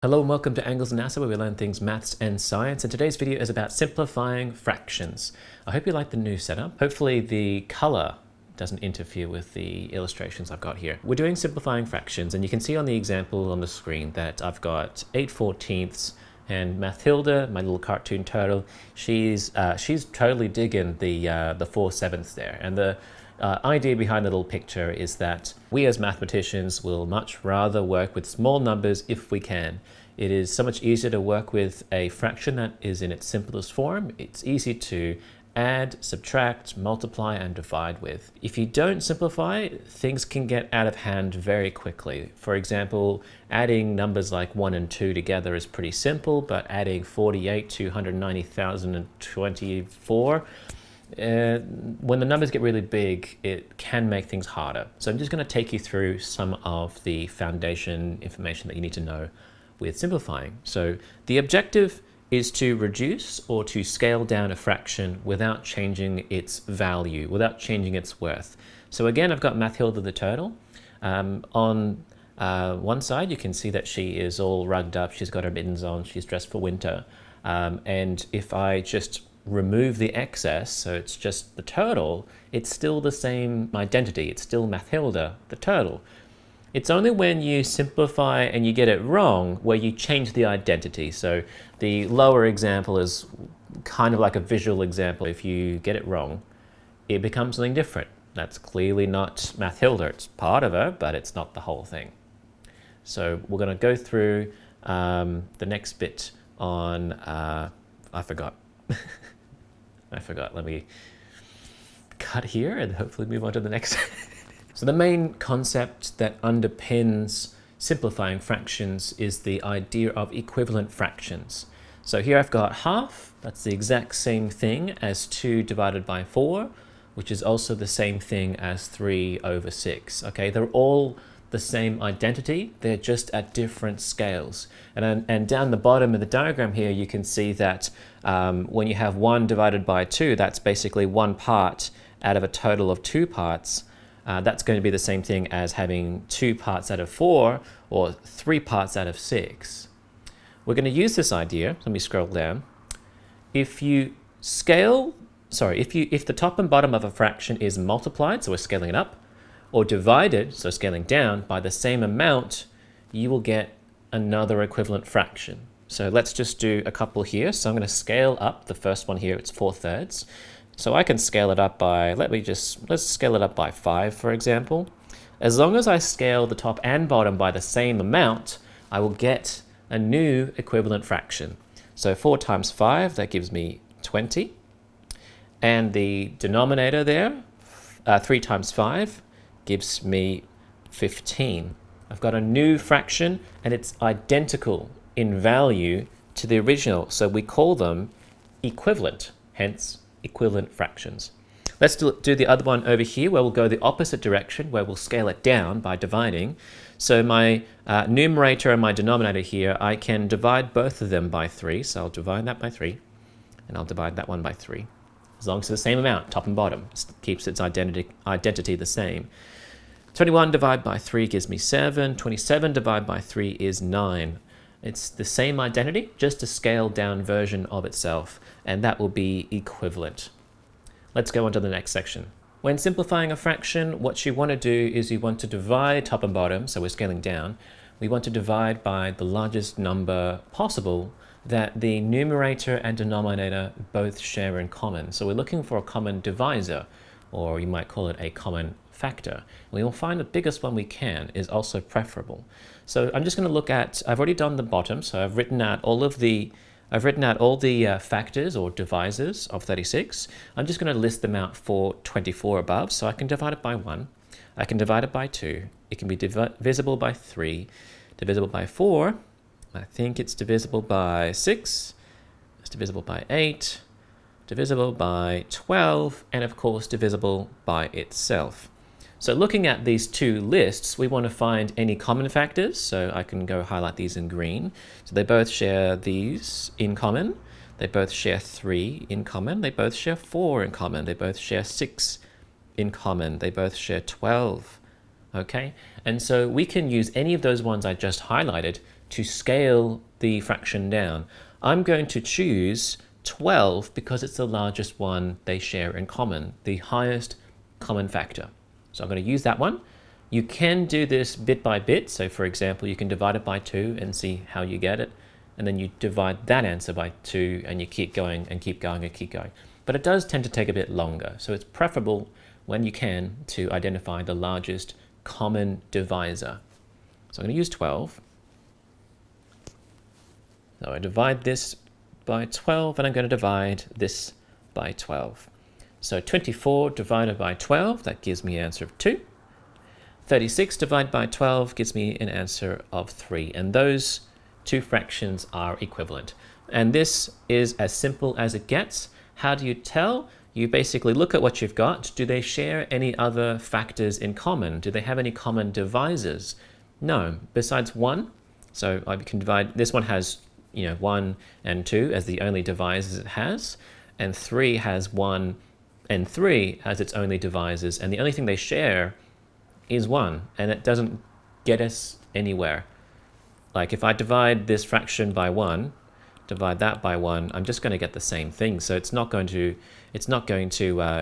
Hello and welcome to Angles and NASA, where we learn things maths and science, and today's video is about simplifying fractions. I hope you like the new setup. Hopefully the color doesn't interfere with the illustrations I've got here. We're doing simplifying fractions, and you can see on the example on the screen that I've got 8/14, and Mathilda, my little cartoon turtle, she's totally digging the 4/7 there. And the idea behind the little picture is that we as mathematicians will much rather work with small numbers if we can. It is so much easier to work with a fraction that is in its simplest form. It's easy to add, subtract, multiply, and divide with. If you don't simplify, things can get out of hand very quickly. For example, adding numbers like 1 and 2 together is pretty simple, but adding 48 to 190,024, when the numbers get really big, it can make things harder. So I'm just going to take you through some of the foundation information that you need to know with simplifying. So the objective is to reduce or to scale down a fraction without changing its value, without changing its worth. So again, I've got Mathilda the turtle. On one side, you can see that she is all rugged up. She's got her mittens on. She's dressed for winter. And if I just remove the excess, so it's just the turtle, it's still the same identity. It's still Mathilda the turtle. It's only when you simplify and you get it wrong where you change the identity. So the lower example is kind of like a visual example. If you get it wrong, it becomes something different. That's clearly not Mathilda. It's part of her, but it's not the whole thing. So we're going to go through the next bit on, I forgot. Let me cut here and hopefully move on to the next. So the main concept that underpins simplifying fractions is the idea of equivalent fractions. So here I've got half. That's the exact same thing as 2 divided by 4, which is also the same thing as 3/6. Okay, they're all the same identity, they're just at different scales. And down the bottom of the diagram here, you can see that when you have 1 divided by 2, that's basically 1 part out of a total of 2 parts. That's going to be the same thing as having 2 parts out of 4 or 3 parts out of 6. We're going to use this idea. Let me scroll down. If the top and bottom of a fraction is multiplied, so we're scaling it up, or divided, so scaling down, by the same amount, you will get another equivalent fraction. So let's just do a couple here. So I'm going to scale up the first one here. It's 4/3. So I can scale it up by, let's scale it up by 5, for example. As long as I scale the top and bottom by the same amount, I will get a new equivalent fraction. So 4 times 5, that gives me 20. And the denominator there, 3 times 5, gives me 15. I've got a new fraction and it's identical in value to the original. So we call them equivalent, hence equivalent fractions. Let's do the other one over here where we'll go the opposite direction, where we'll scale it down by dividing. So my numerator and my denominator here, I can divide both of them by 3. So I'll divide that by 3 and I'll divide that one by 3. As long as it's the same amount, top and bottom, it keeps its identity the same. 21 divided by 3 gives me 7. 27 divided by 3 is 9. It's the same identity, just a scaled down version of itself, and that will be equivalent. Let's go on to the next section. When simplifying a fraction, what you want to do is you want to divide top and bottom, so we're scaling down. We want to divide by the largest number possible that the numerator and denominator both share in common. So we're looking for a common divisor, or you might call it a common factor. We will find the biggest one we can is also preferable. So I'm just going to look at, I've already done the bottom, so I've written out all the factors or divisors of 36. I'm just going to list them out for 24 above. So I can divide it by 1. I can divide it by 2. It can be divisible by 3, divisible by 4. I think it's divisible by 6. It's divisible by 8, divisible by 12, and of course divisible by itself. So looking at these two lists, we want to find any common factors. So I can go highlight these in green. So they both share these in common. They both share 3 in common. They both share 4 in common. They both share 6 in common. They both share 12. Okay, and so we can use any of those ones I just highlighted to scale the fraction down, I'm going to choose 12 because it's the largest one they share in common, the highest common factor. So I'm going to use that one. You can do this bit by bit. So for example, you can divide it by 2 and see how you get it. And then you divide that answer by 2 and you keep going and keep going and keep going. But it does tend to take a bit longer. So it's preferable when you can to identify the largest common divisor. So I'm going to use 12. So I divide this by 12 and I'm going to divide this by 12. So 24 divided by 12, that gives me an answer of 2. 36 divided by 12 gives me an answer of 3. And those two fractions are equivalent. And this is as simple as it gets. How do you tell? You basically look at what you've got. Do they share any other factors in common? Do they have any common divisors? No, besides 1. So I can divide, this one has 1 and 2 as the only divisors it has, and 3 has 1 and 3 as its only divisors, and the only thing they share is 1, and it doesn't get us anywhere. Like if I divide this fraction by 1, divide that by 1, I'm just going to get the same thing. So it's not going to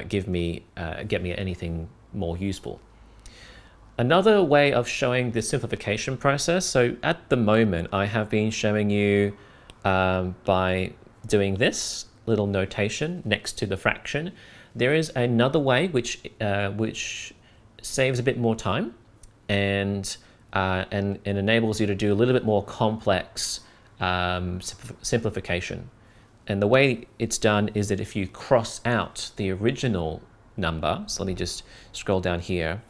get me anything more useful. Another way of showing the simplification process, so at the moment I have been showing you by doing this little notation next to the fraction. There is another way which saves a bit more time and enables you to do a little bit more complex simplification. And the way it's done is that if you cross out the original number, so let me just scroll down here.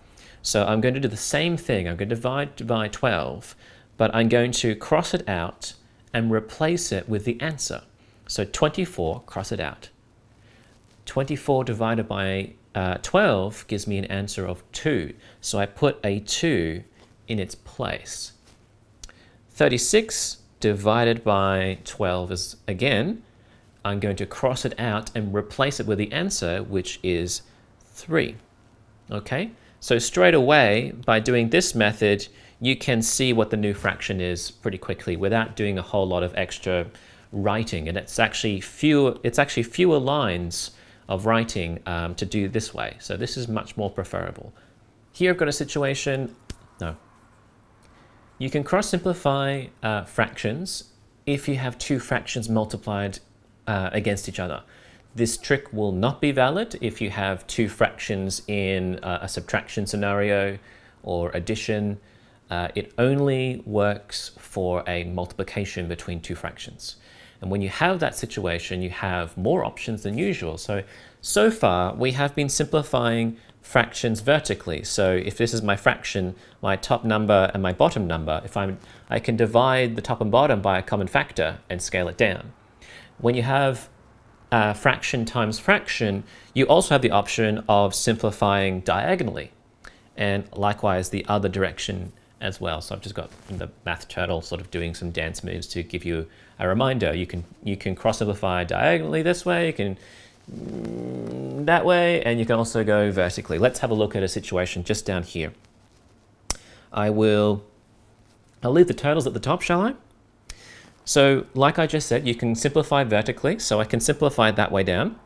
So I'm going to do the same thing. I'm going to divide by 12, but I'm going to cross it out and replace it with the answer. So 24, cross it out. 24 divided by 12 gives me an answer of 2. So I put a 2 in its place. 36 divided by 12 is, again, I'm going to cross it out and replace it with the answer, which is 3. Okay? So straight away, by doing this method, you can see what the new fraction is pretty quickly without doing a whole lot of extra writing. And it's actually fewer lines of writing to do this way. So this is much more preferable. Here I've got a situation, no. You can cross-simplify fractions if you have two fractions multiplied against each other. This trick will not be valid if you have two fractions in a subtraction scenario or addition. It only works for a multiplication between two fractions. And when you have that situation, you have more options than usual. So far, we have been simplifying fractions vertically. So if this is my fraction, my top number and my bottom number, I can divide the top and bottom by a common factor and scale it down. When you have fraction times fraction, you also have the option of simplifying diagonally, and likewise the other direction as well. So I've just got the math turtle sort of doing some dance moves to give you a reminder. You can cross simplify diagonally this way, you can that way, and you can also go vertically. Let's have a look at a situation just down here. I'll leave the turtles at the top, shall I? So like I just said, you can simplify vertically, so I can simplify it that way down.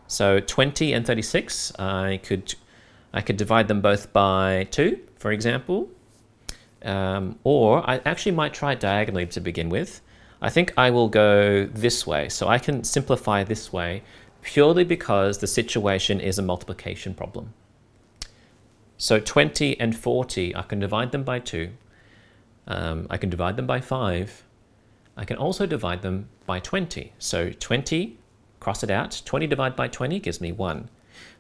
So 20 and 36, I could divide them both by 2, for example. Or I actually might try it diagonally to begin with. I think I will go this way. So I can simplify this way purely because the situation is a multiplication problem. So 20 and 40, I can divide them by 2. I can divide them by 5. I can also divide them by 20. So 20, cross it out. 20 divided by 20 gives me 1.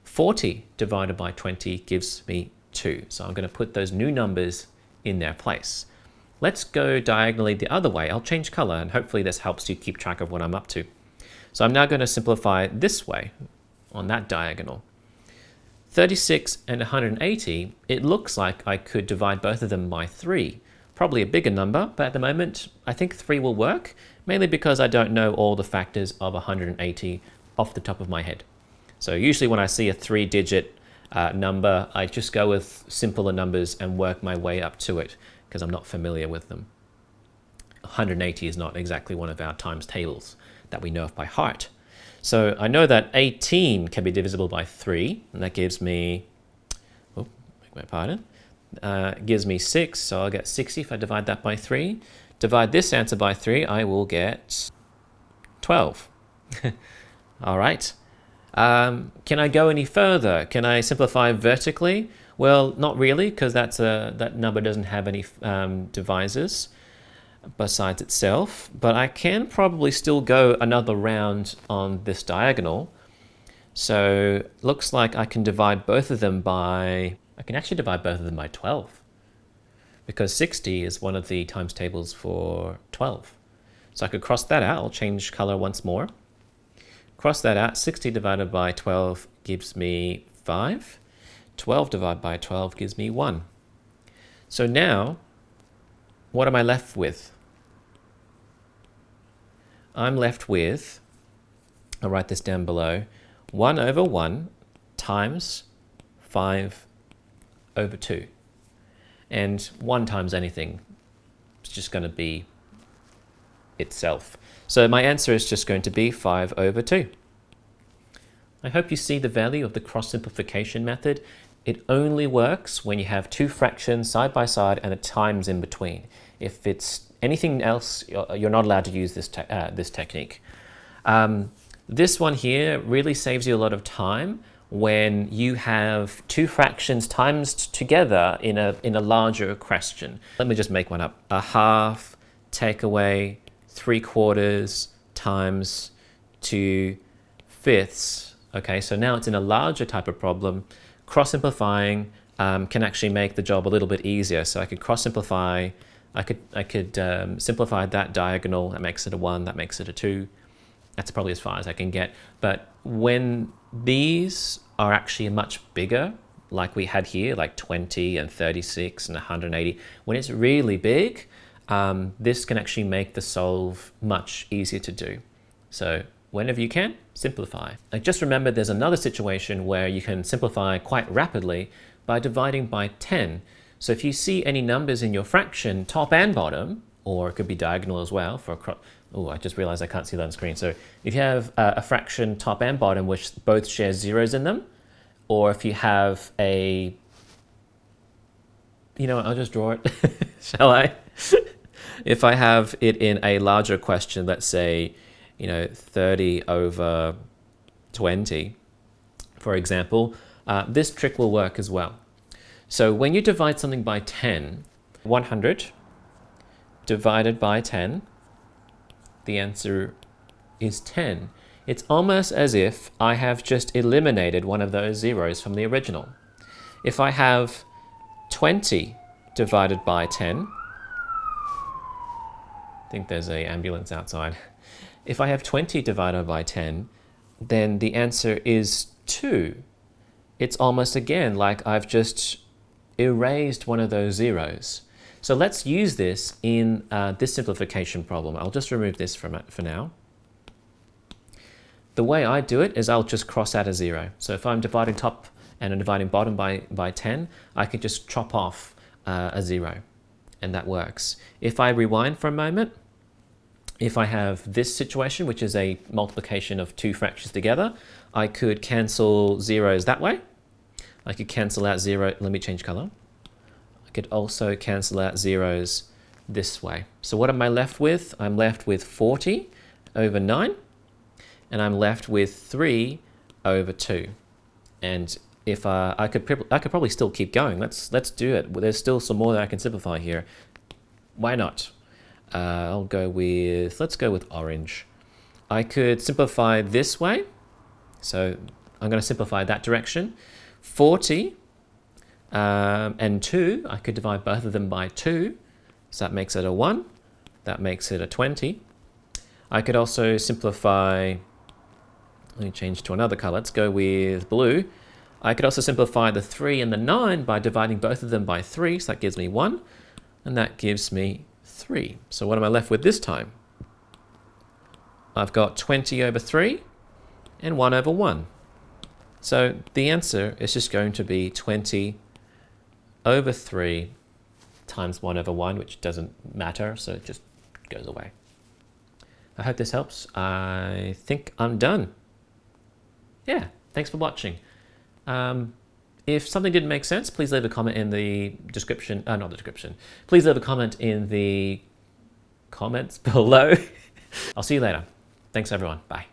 40 divided by 20 gives me 2. So I'm going to put those new numbers in their place. Let's go diagonally the other way. I'll change color, and hopefully this helps you keep track of what I'm up to. So I'm now going to simplify this way on that diagonal. 36 and 180, it looks like I could divide both of them by 3. Probably a bigger number, but at the moment I think 3 will work, mainly because I don't know all the factors of 180 off the top of my head. So usually when I see a 3-digit number, I just go with simpler numbers and work my way up to it because I'm not familiar with them. 180 is not exactly one of our times tables that we know of by heart. So I know that 18 can be divisible by 3, and that gives me, oh, beg my pardon, gives me 6, so I'll get 60 if I divide that by 3. Divide this answer by 3, I will get 12. All right. Can I go any further? Can I simplify vertically? Well, not really, because that number doesn't have any divisors besides itself. But I can probably still go another round on this diagonal. So looks like I can divide both of them by, I can actually divide both of them by 12, because 60 is one of the times tables for 12. So I could cross that out. I'll change color once more. Cross that out. 60 divided by 12 gives me 5. 12 divided by 12 gives me 1. So now, what am I left with? I'm left with, I'll write this down below, 1 over 1 times 5 over 2. And 1 times anything is just going to be itself. So my answer is just going to be 5 over 2. I hope you see the value of the cross-simplification method. It only works when you have two fractions side by side and a times in between. If it's anything else, you're not allowed to use this technique. This one here really saves you a lot of time when you have two fractions times together in a larger question. Let me just make one up. A half, take away 3/4 times 2/5. Okay, so now it's in a larger type of problem. Cross-simplifying can actually make the job a little bit easier. So I could cross-simplify, I could simplify that diagonal. That makes it a 1, that makes it a 2. That's probably as far as I can get. But when these are actually much bigger, like we had here, like 20 and 36 and 180, when it's really big, this can actually make the solve much easier to do. So whenever you can, simplify. Just remember there's another situation where you can simplify quite rapidly by dividing by 10. So if you see any numbers in your fraction, top and bottom, or it could be diagonal as well for a oh, I just realized I can't see that on screen. So if you have a fraction top and bottom which both share zeros in them, or if you have a, you know what, I'll just draw it, shall I? If I have it in a larger question, let's say, 30 over 20, for example, this trick will work as well. So when you divide something by 10, 100 divided by 10, the answer is 10. It's almost as if I have just eliminated one of those zeros from the original. If I have 20 divided by 10, I think there's an ambulance outside. If I have 20 divided by 10, then the answer is 2. It's almost again like I've just erased one of those zeros. So let's use this in this simplification problem. I'll just remove this for now. The way I do it is I'll just cross out a 0. So if I'm dividing top and I'm dividing bottom by 10, I can just chop off a 0, and that works. If I rewind for a moment, if I have this situation, which is a multiplication of two fractions together, I could cancel zeros that way. I could cancel out 0, let me change color. I could also cancel out zeros this way. So what am I left with? I'm left with 40 over 9, and I'm left with 3 over 2. And if I could probably still keep going. Let's do it. There's still some more that I can simplify here. Why not? Let's go with orange. I could simplify this way. So I'm going to simplify that direction. 40 and 2, I could divide both of them by 2. So that makes it a 1. That makes it a 20. I could also simplify, let me change to another color. Let's go with blue. I could also simplify the 3 and the 9 by dividing both of them by 3. So that gives me 1. And that gives me 3. So what am I left with this time? I've got 20 over 3 and 1 over 1. So the answer is just going to be 20 over 3 times 1 over 1, which doesn't matter. So just goes away. I hope this helps. I think I'm done. Yeah, thanks for watching. If something didn't make sense, please leave a comment in the description. Not the description. Please leave a comment in the comments below. I'll see you later. Thanks, everyone. Bye.